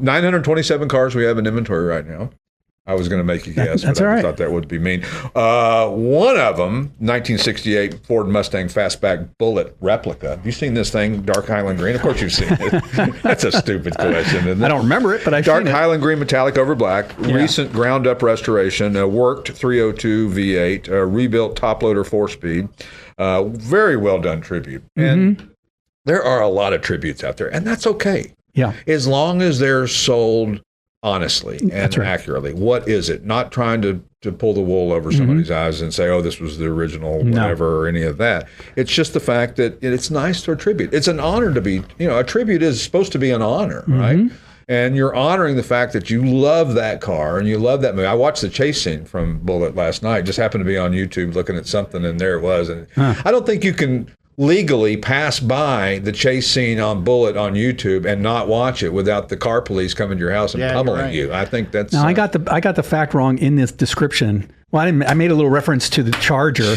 927 cars we have in inventory right now. I was going to make you guess, but I thought that would be mean. One of them, 1968 Ford Mustang Fastback Bullitt Replica. Have you seen this thing, dark Highland green? Of course you've seen it. That's a stupid question, isn't it? I don't remember it, but I've dark seen it. Highland green metallic over black, recent ground-up restoration, worked 302 V8, rebuilt top-loader 4-speed. Very well-done tribute. And there are a lot of tributes out there, and that's okay. Yeah. As long as they're sold honestly and accurately. What is it? Not trying to pull the wool over somebody's eyes and say, oh, this was the original, whatever, or any of that. It's just the fact that it's nice to attribute. It's an honor to be, a tribute is supposed to be an honor, right? And you're honoring the fact that you love that car and you love that movie. I watched the chase scene from Bullitt last night. Just happened to be on YouTube looking at something, and there it was. And I don't think you can legally pass by the chase scene on Bullitt on YouTube and not watch it without the car police coming to your house and pummeling you. I think that's. Now I got the fact wrong in this description. Well, I made a little reference to the Charger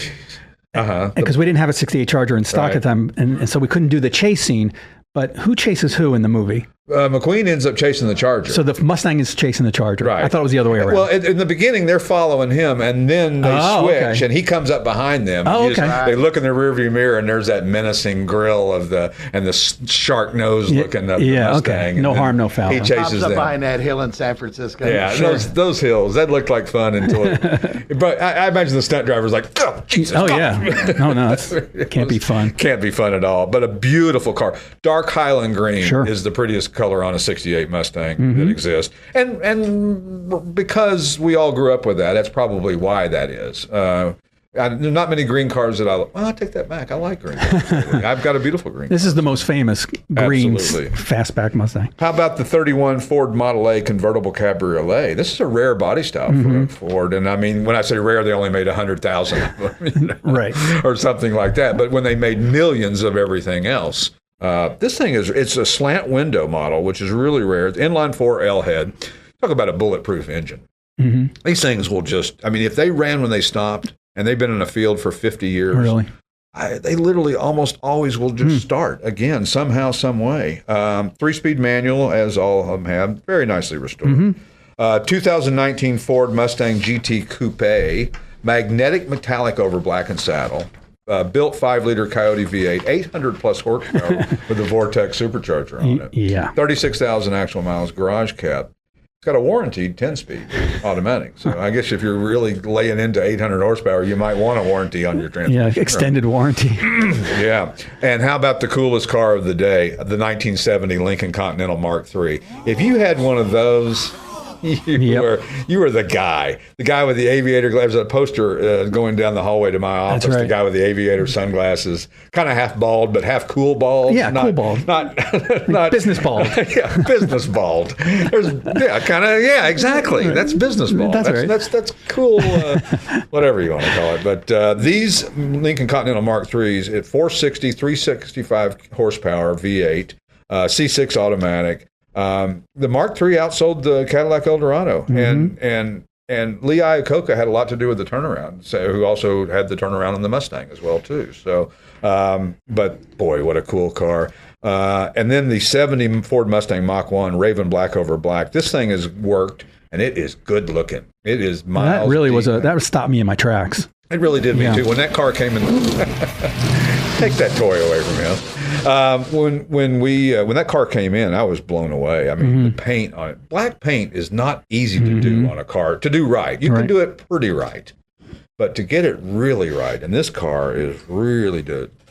because we didn't have a '68 Charger in stock at the time, and so we couldn't do the chase scene. But who chases who in the movie? McQueen ends up chasing the Charger. So the Mustang is chasing the Charger. Right. I thought it was the other way around. Well, in the beginning, they're following him, and then they switch, and he comes up behind them. They look in the rearview mirror, and there's that menacing grill of the shark nose looking up the Mustang. No harm, no foul. He chases them behind that hill in San Francisco. Yeah, those hills, that looked like fun until. But I imagine the stunt driver's like, oh, Jesus. Oh, yeah. No, that can't be fun. Can't be fun at all. But a beautiful car. Dark Highland green is the prettiest color on a '68 Mustang that exists. And because we all grew up with that, that's probably why that is. There are not many green cars that I take that back. I like green cars. I've got a beautiful green This is the most famous green fastback Mustang. How about the 31 Ford Model A convertible cabriolet? This is a rare body style for Ford. And I mean, when I say rare, they only made 100,000 right, or something like that. But when they made millions of everything else, this thing it's a slant window model, which is really rare. It's inline 4 L head. Talk about a bulletproof engine. These things will if they ran when they stopped, and they've been in a field for 50 years. Really? They literally almost always will just start again, somehow, some way. 3-speed manual, as all of them have, very nicely restored. 2019 Ford Mustang GT Coupe, magnetic metallic over black and saddle. Built 5-liter Coyote V8, 800 plus horsepower with a Vortex supercharger on it. Yeah. 36,000 actual miles, garage cab. It's got a warranted 10-speed automatic. So I guess if you're really laying into 800 horsepower, you might want a warranty on your transmission. Yeah, extended warranty. Yeah. And how about the coolest car of the day, the 1970 Lincoln Continental Mark III? If you had one of those, you were the guy. The guy with the aviator glasses. There's a poster going down the hallway to my office. That's right. The guy with the aviator sunglasses, kind of half bald, but half cool bald. Yeah, cool bald. Not business bald. Yeah, business bald. Exactly. That's business bald. That's cool. Whatever you want to call it. But these Lincoln Continental Mark IIIs at 460, 365 horsepower V8, C6 automatic. The Mark III outsold the Cadillac Eldorado, and Lee Iacocca had a lot to do with the turnaround. So, who also had the turnaround on the Mustang as well too. So, but boy, what a cool car! And then the '70 Ford Mustang Mach 1, raven black over black. This thing has worked, and it is good looking. It is miles. That really that stopped me in my tracks. It really did me too. When that car came in, take that toy away from him. When that car came in, I was blown away. I mean, the paint on it, black paint is not easy to do on a car, to do right. You can do it pretty right, but to get it really right, and this car is really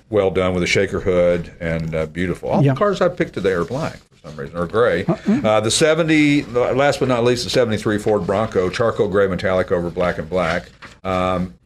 well done with a shaker hood and beautiful. All the cars I picked today are black for some reason, or gray. The 70, last but not least, the 73 Ford Bronco, charcoal gray metallic over black and black.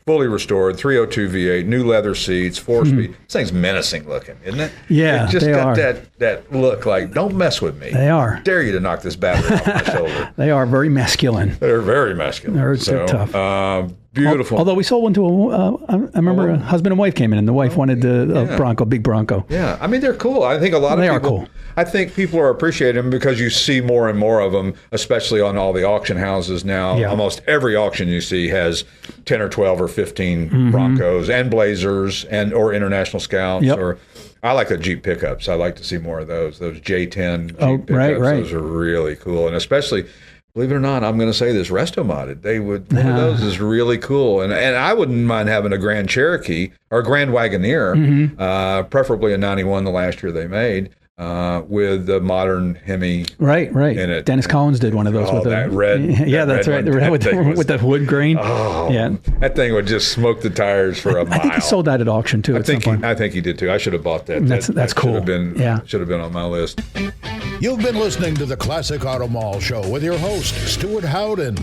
Fully restored, 302 V8, new leather seats, 4-speed. This thing's menacing looking, isn't it? Yeah, it just got that look like, don't mess with me. They are. Dare you to knock this battery off my shoulder. They are very masculine. They're very masculine. They're tough. Beautiful. Although we sold one to I remember a husband and wife came in, and the wife wanted the Bronco, big Bronco. Yeah, I mean, they're cool. I think a lot of people are cool. I think people are appreciating them because you see more and more of them, especially on all the auction houses now. Yeah. Almost every auction you see has 10 or 12 or 15 Broncos and Blazers or International Scouts. Or I like the Jeep pickups. I like to see more of those. Those J10 Jeep pickups. Right. Those are really cool, and especially. Believe it or not, I'm going to say this resto modded. One of those is really cool, and I wouldn't mind having a Grand Cherokee or a Grand Wagoneer, preferably a '91, the last year they made, with the modern Hemi. Right. In it. Dennis Collins did one of those with that red. Yeah, that's right. The red with the wood grain. Oh, yeah. That thing would just smoke the tires for a mile. I think he sold that at auction too. I think he did too. I should have bought that. That's cool. Should have been on my list. You've been listening to the Classic Auto Mall Show with your host, Stuart Howden.